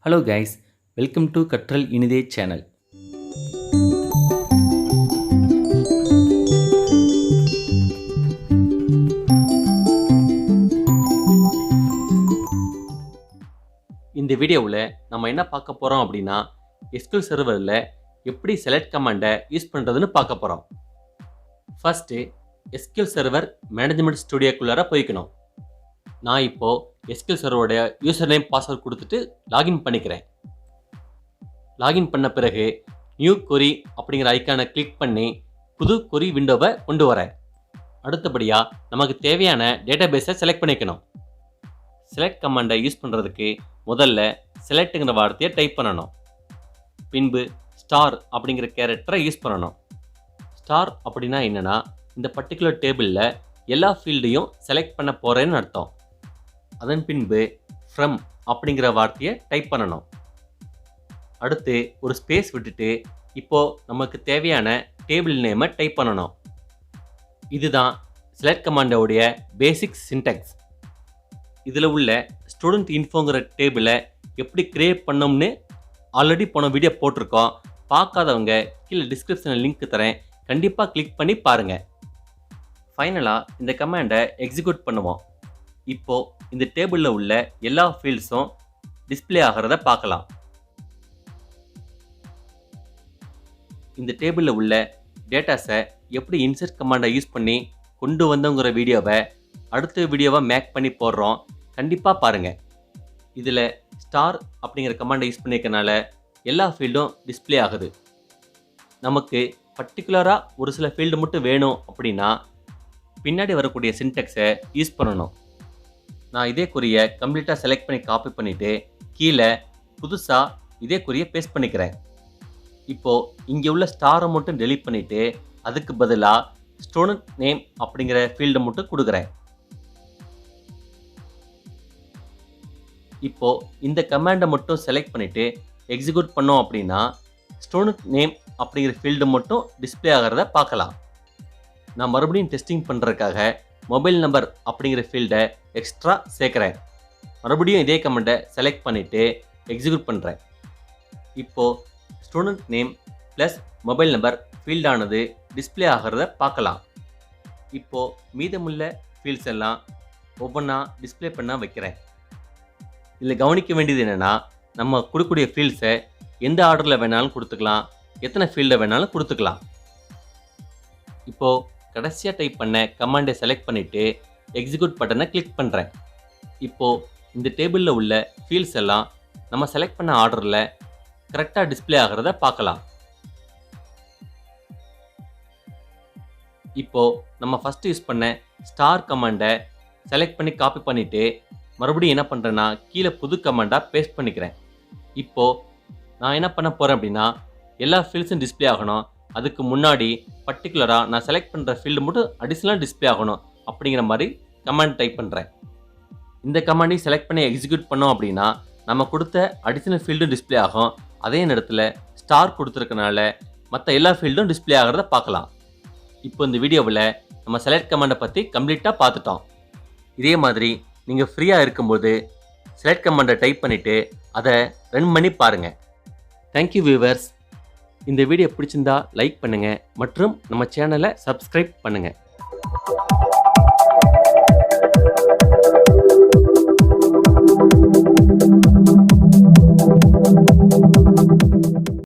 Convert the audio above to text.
Hello guys, welcome to Katral inithe channel. இந்த வீடியோவில் நம்ம என்ன பார்க்க போகிறோம் அப்படின்னா SQL சர்வரில் எப்படி செலக்ட் கமாண்டை யூஸ் பண்ணுறதுன்னு பார்க்க போகிறோம். ஃபஸ்ட்டு SQL சர்வர் மேனேஜ்மெண்ட் ஸ்டுடியோக்குள்ளார போய்க்கணும். நான் இப்போது SQL சர்வரோட யூசர் நேம் பாஸ்வேர்ட் கொடுத்துட்டு லாகின் பண்ணிக்கிறேன். லாகின் பண்ண பிறகு நியூ கொரி அப்படிங்கிற ஐக்கானை கிளிக் பண்ணி புது கொரி விண்டோவை கொண்டு வரேன். அடுத்தபடியாக நமக்கு தேவையான டேட்டாபேஸை செலக்ட் பண்ணிக்கணும். செலக்ட் கமாண்டை யூஸ் பண்ணுறதுக்கு முதல்ல செலக்ட்டுங்கிற வார்த்தையை டைப் பண்ணணும். பின்பு ஸ்டார் அப்படிங்கிற கேரக்டரை யூஸ் பண்ணணும். ஸ்டார் அப்படின்னா என்னென்னா, இந்த பர்டிகுலர் டேபிளில் எல்லா ஃபீல்டையும் செலக்ட் பண்ண போகிறேன்னு அர்த்தம். அதன் பின்பு ஃப்ரம் அப்படிங்கிற வார்த்தையை டைப் பண்ணணும். அடுத்து ஒரு ஸ்பேஸ் விட்டுட்டு இப்போது நமக்கு தேவையான டேபிள் நேமை டைப் பண்ணணும். இதுதான் செலக்ட் கமாண்டோடைய பேசிக் சின்டாக்ஸ். இதில் உள்ள ஸ்டூடெண்ட் இன்ஃபோங்கிற டேபிளை எப்படி கிரியேட் பண்ணோம்னு ஆல்ரெடி போன வீடியோ போட்டிருக்கோம். பார்க்காதவங்க கீழே டிஸ்கிரிப்ஷனில் லிங்க் தரேன், கண்டிப்பாக கிளிக் பண்ணி பாருங்கள். ஃபைனலாக இந்த கமாண்டை எக்ஸிக்யூட் பண்ணுவோம். இப்போது இந்த டேபிளில் உள்ள எல்லா ஃபீல்ட்ஸும் டிஸ்பிளே ஆகிறத பார்க்கலாம். இந்த டேபிளில் உள்ள டேட்டாஸை எப்படி இன்சர்ட் கமாண்டை யூஸ் பண்ணி கொண்டு வந்தோங்கிற வீடியோவை அடுத்த வீடியோவை மேக் பண்ணி போடுறோம், கண்டிப்பாக பாருங்கள். இதில் ஸ்டார் அப்படிங்கிற கமாண்டை யூஸ் பண்ணியிருக்கனால எல்லா ஃபீல்டும் டிஸ்பிளே ஆகுது. நமக்கு பர்டிகுலராக ஒரு சில ஃபீல்டு மட்டும் வேணும் அப்படின்னா பின்னாடி வரக்கூடிய சின்டெக்ஸை யூஸ் பண்ணணும். நான் இதே குறியை கம்ப்ளீட்டாக செலக்ட் பண்ணி காப்பி பண்ணிவிட்டு கீழே புதுசாக இதே குறியை பேஸ்ட் பண்ணிக்கிறேன். இப்போது இங்கே உள்ள ஸ்டாரை மட்டும் டெலீட் பண்ணிவிட்டு அதுக்கு பதிலாக ஸ்டூடெண்ட் நேம் அப்படிங்கிற ஃபீல்டை மட்டும் கொடுக்குறேன். இப்போது இந்த கமாண்டை மட்டும் செலக்ட் பண்ணிவிட்டு எக்ஸிக்யூட் பண்ணோம் அப்படின்னா ஸ்டூடெண்ட் நேம் அப்படிங்கிற ஃபீல்டு மட்டும் டிஸ்பிளே ஆகிறத பார்க்கலாம். நான் மறுபடியும் டெஸ்டிங் பண்ணுறதுக்காக மொபைல் நம்பர் அப்படிங்கிற ஃபீல்டை எக்ஸ்ட்ரா சேர்க்குறேன். மறுபடியும் இதே கமெண்ட்டை செலக்ட் பண்ணிவிட்டு எக்ஸிக்யூட் பண்ணுறேன். இப்போது student name plus mobile number ஃபீல்டானது டிஸ்பிளே ஆகிறத பார்க்கலாம். இப்போது மீதமுள்ள ஃபீல்ட்ஸ் எல்லாம் ஒவ்வொன்றா டிஸ்பிளே பண்ண வைக்கிறேன். இதில் கவனிக்க வேண்டியது என்னென்னா, நம்ம கொடுக்கக்கூடிய ஃபீல்ட்ஸை எந்த ஆர்டரில் வேணாலும் கொடுத்துக்கலாம், எத்தனை ஃபீல்டை வேணாலும் கொடுத்துக்கலாம். இப்போது கடைசியாக டைப் பண்ண கமாண்டை செலக்ட் பண்ணிவிட்டு எக்ஸிக்யூட் பட்டனை கிளிக் பண்ணுறேன். இப்போது இந்த டேபிளில் உள்ள ஃபீல்ட்ஸ் எல்லாம் நம்ம செலக்ட் பண்ண ஆர்டரில் கரெக்டாக டிஸ்பிளே ஆகிறத பார்க்கலாம். இப்போது நம்ம ஃபஸ்ட்டு யூஸ் பண்ண ஸ்டார் கமாண்டை செலக்ட் பண்ணி காப்பி பண்ணிவிட்டு மறுபடியும் என்ன பண்ணுறேன்னா கீழே புது கமாண்டாக பேஸ்ட் பண்ணிக்கிறேன். இப்போது நான் என்ன பண்ண போகிறேன் அப்படின்னா எல்லா ஃபீல்ட்ஸும் டிஸ்பிளே ஆகணும். அதுக்கு முன்னாடி பர்டிகுலராக நான் செலக்ட் பண்ணுற ஃபீல்டு மட்டும் அடிஷ்னலாக டிஸ்பிளே ஆகணும் அப்படிங்கிற மாதிரி கமாண்ட் டைப் பண்ணுறேன். இந்த கமாண்டையும் செலக்ட் பண்ணி எக்ஸிக்யூட் பண்ணோம் அப்படின்னா நம்ம கொடுத்த அடிஷ்னல் ஃபீல்டும் டிஸ்பிளே ஆகும். அதே நேரத்தில் ஸ்டார் கொடுத்துருக்கனால மற்ற எல்லா ஃபீல்டும் டிஸ்பிளே ஆகிறத பார்க்கலாம். இப்போ இந்த வீடியோவில் நம்ம செலக்ட் கமாண்டை பற்றி கம்ப்ளீட்டாக பார்த்துட்டோம். இதே மாதிரி நீங்கள் ஃப்ரீயாக இருக்கும்போது செலக்ட் கமாண்டை டைப் பண்ணிவிட்டு அதை ரன் பண்ணி பாருங்கள். Thank you viewers. இந்த வீடியோ பிடிச்சிருந்தா லைக் பண்ணுங்கள் மற்றும் நம்ம சேனலை சப்ஸ்கிரைப் பண்ணுங்கள்.